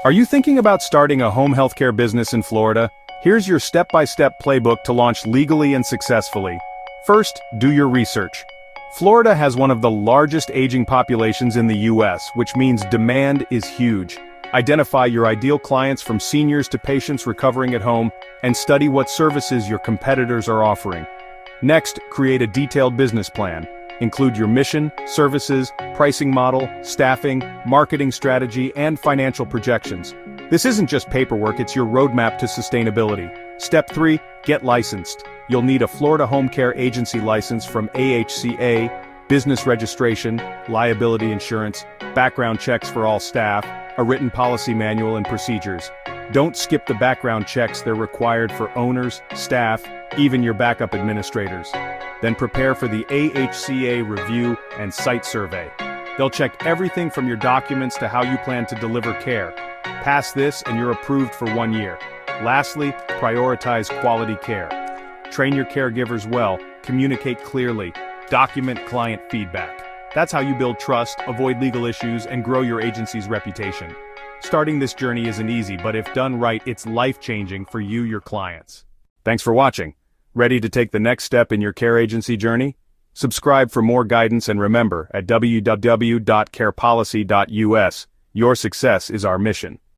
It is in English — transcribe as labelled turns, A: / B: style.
A: Are you thinking about starting a home healthcare business in Florida? Here's your step-by-step playbook to launch legally and successfully. First, do your research. Florida has one of the largest aging populations in the US, which means demand is huge. Identify your ideal clients from seniors to patients recovering at home, and study what services your competitors are offering. Next, create a detailed business plan. Include your mission, services, pricing model, staffing, marketing strategy, and financial projections. This isn't just paperwork, it's your roadmap to sustainability. Step 3, get licensed. You'll need a Florida Home Care Agency license from AHCA, business registration, liability insurance, background checks for all staff, a written policy manual and procedures. Don't skip the background checks, they're required for owners, staff, even your backup administrators. Then prepare for the AHCA review and site survey. They'll check everything from your documents to how you plan to deliver care. Pass this and you're approved for 1 year. Lastly, prioritize quality care. Train your caregivers well, communicate clearly, document client feedback. That's how you build trust, avoid legal issues, and grow your agency's reputation. Starting this journey isn't easy, but if done right, it's life-changing for you, your clients. Thanks for watching. Ready to take the next step in your care agency journey? Subscribe for more guidance, and remember, at www.carepolicy.us, your success is our mission.